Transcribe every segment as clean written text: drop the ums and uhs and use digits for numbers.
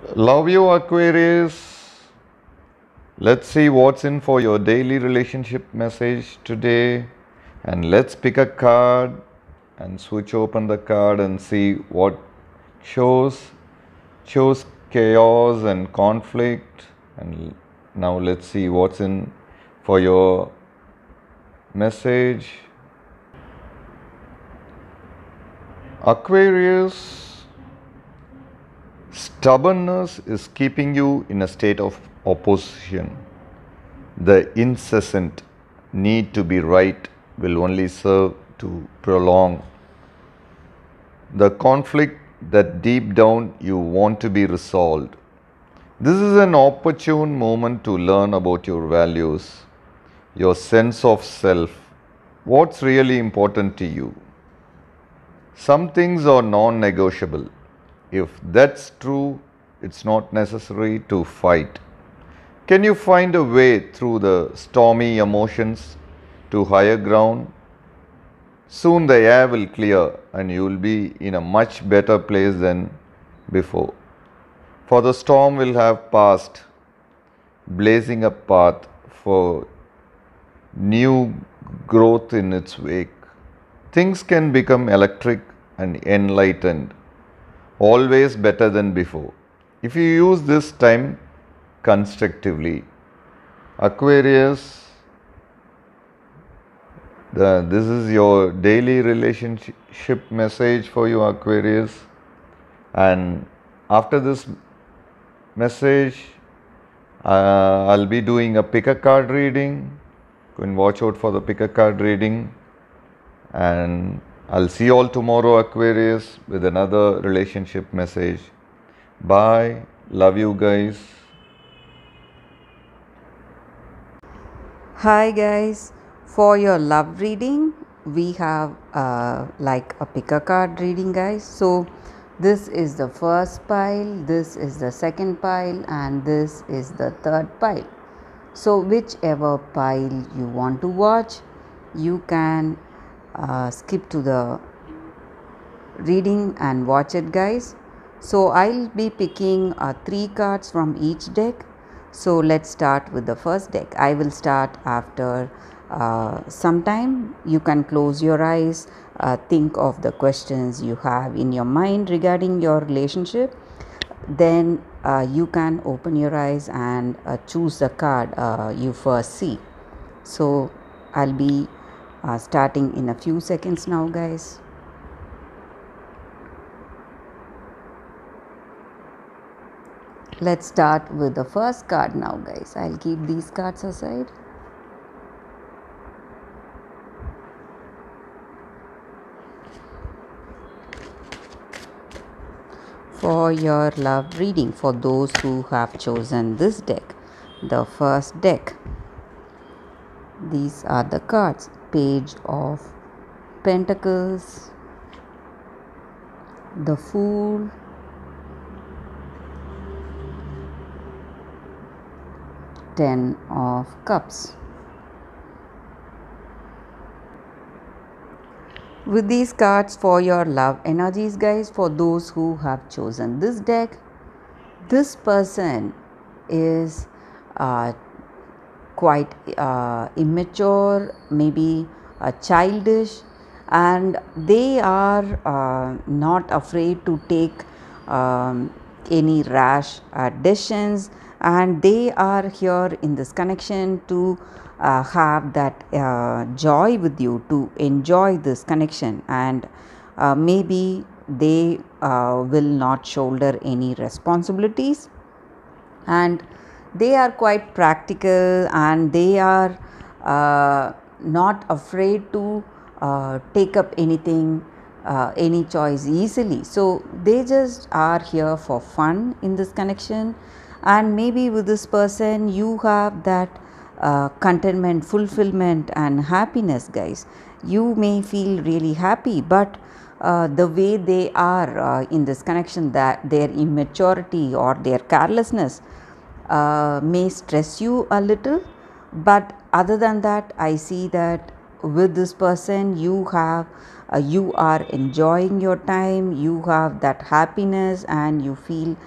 Love you, Aquarius. Let's see what's in for your daily relationship message today. And let's pick a card and switch open the card and see what shows shows chaos and conflict. And now let's see what's in for your message. Aquarius, stubbornness is keeping you in a state of opposition. The incessant need to be right will only serve to prolong the conflict that deep down you want to be resolved. This is an opportune moment to learn about your values, your sense of self, what's really important to you. Some things are non negotiable. If that's true, it's not necessary to fight. Can you find a way through the stormy emotions to higher ground? Soon the air will clear and you will be in a much better place than before. For the storm will have passed, blazing a path for new growth in its wake. Things can become electric and enlightened, always better than before. If you use this time constructively, Aquarius, this is your daily relationship message for you, Aquarius. And after this message, I'll be doing a pick a card reading. Go and watch out for the pick a card reading. And I'll see you all tomorrow, Aquarius, with another relationship message. Bye. Love you guys. Hi guys, for your love reading, we have like a pick a card reading, guys. So, this is the first pile, this is the second pile, and this is the third pile. So, whichever pile you want to watch, you can skip to the reading and watch it, guys. So, I'll be picking 3 cards from each deck. So let's start with the first deck. I will start after some time. You can close your eyes, think of the questions you have in your mind regarding your relationship. Then you can open your eyes and choose the card you first see. So I'll be starting in a few seconds now, guys. Let's start with the first card now, guys. I'll keep these cards aside. For your love reading, for those who have chosen this deck, the first deck, these are the cards: Page of Pentacles, the Fool, Ten of Cups. With these cards for your love energies, guys, for those who have chosen this deck, this person is quite immature, maybe childish, and they are not afraid to take any rash decisions, and they are here in this connection to have that joy with you, to enjoy this connection, and maybe they will not shoulder any responsibilities, and they are quite practical, and they are not afraid to take up anything, any choice easily. So they just are here for fun in this connection, and maybe with this person you have that contentment, fulfillment, and happiness, guys. You may feel really happy, but the way they are in this connection, that their immaturity or their carelessness may stress you a little, but other than that, I see that with this person you have you are enjoying your time, you have that happiness, and you feel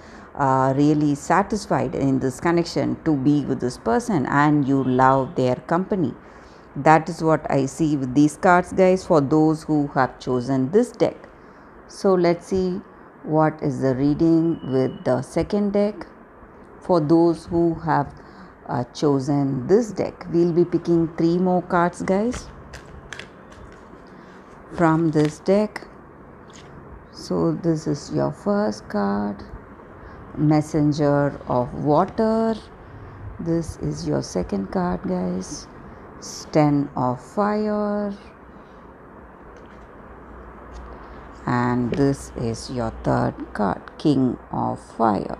really satisfied in this connection to be with this person, and you love their company. That is what I see with these cards, guys, for those who have chosen this deck. So let's see what is the reading with the second deck. For those who have chosen this deck, we'll be picking 3 more cards, guys, from this deck. So this is your first card, Messenger of Water. This is your second card, guys, Ten of Fire. And this is your third card, King of Fire.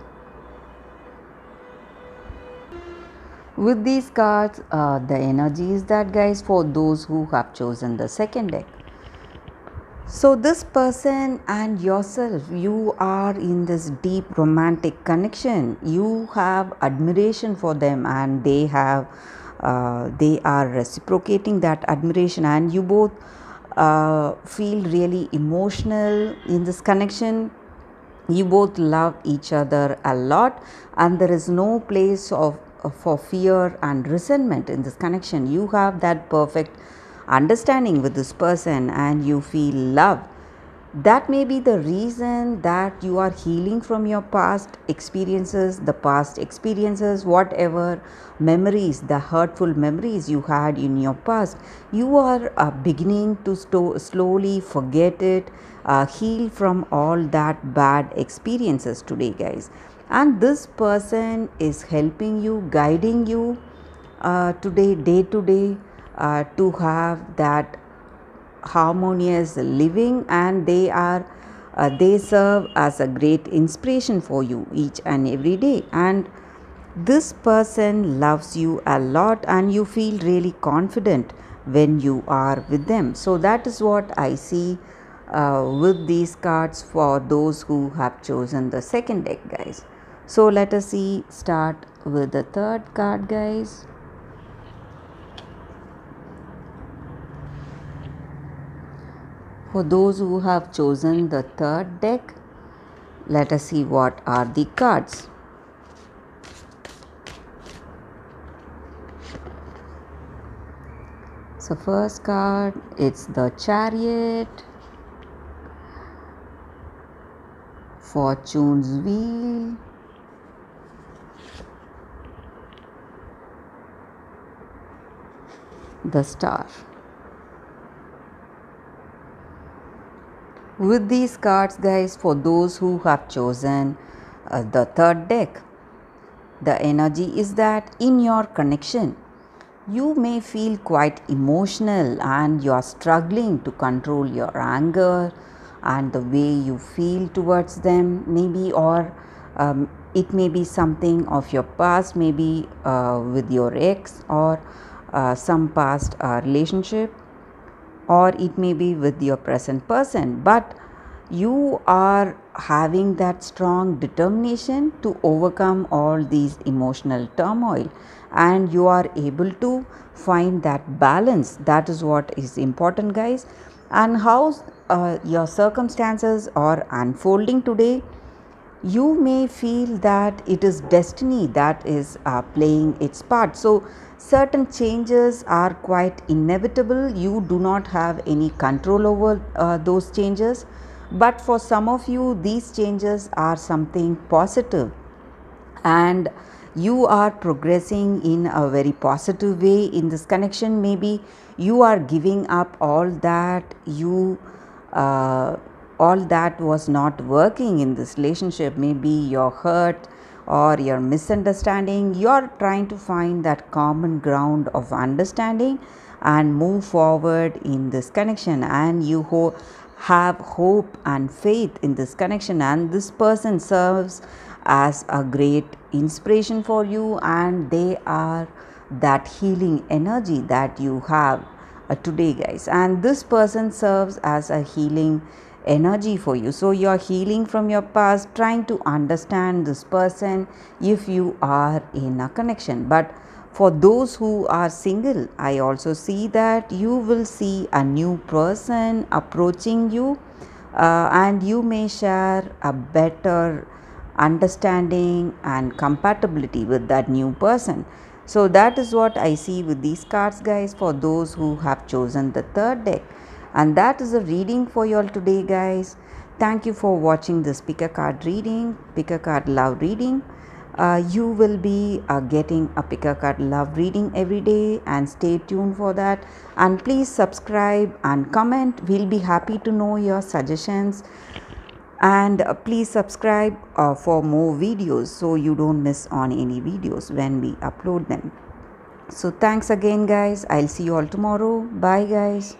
With these cards, the energy is that, guys, for those who have chosen the second deck. So this person and yourself, you are in this deep romantic connection. You have admiration for them, and they are reciprocating that admiration, and you both feel really emotional in this connection. You both love each other a lot, and there is no place for fear and resentment in this connection. You have that perfect understanding with this person, and you feel love. That may be the reason that you are healing from your past experiences, whatever memories, the hurtful memories you had in your past. You are beginning to slowly forget it, heal from all that bad experiences today, guys. And this person is helping you, guiding you today, day to day, to have that harmonious living, and they serve as a great inspiration for you each and every day. And this person loves you a lot, and you feel really confident when you are with them. So that is what I see with these cards for those who have chosen the second deck, guys. So let us start with the third card, guys. For those who have chosen the third deck, let us see what are the cards. So first card, it's the Chariot, Fortune's Wheel, the Star. With these cards, guys, for those who have chosen the third deck, the energy is that in your connection, you may feel quite emotional, and you are struggling to control your anger and the way you feel towards them, maybe, or it may be something of your past, maybe with your ex, or some past relationship, or it may be with your present person. But you are having that strong determination to overcome all these emotional turmoil, and you are able to find that balance. That is what is important, guys. And how your circumstances are unfolding today, you may feel that it is destiny that is playing its part. So certain changes are quite inevitable. You do not have any control over those changes, but for some of you, these changes are something positive, and you are progressing in a very positive way in this connection. Maybe you are giving up all that all that was not working in this relationship. Maybe your hurt or your misunderstanding, you are trying to find that common ground of understanding and move forward in this connection, and you have hope and faith in this connection, and this person serves as a great inspiration for you, and they are that healing energy that you have today, guys. And this person serves as a healing energy for you. So you are healing from your past, trying to understand this person if you are in a connection. But For those who are single, I also see that you will see a new person approaching you, and you may share a better understanding and compatibility with that new person. So that is what I see with these cards, guys, for those who have chosen the third deck. And that is a reading for you all today, guys. Thank you for watching this pick a card reading, pick a card love reading. You will be getting a pick a card love reading every day, and stay tuned for that. And please subscribe and comment. We'll be happy to know your suggestions. And please subscribe for more videos so you don't miss on any videos when we upload them. So thanks again, guys. I'll see you all tomorrow. Bye, guys.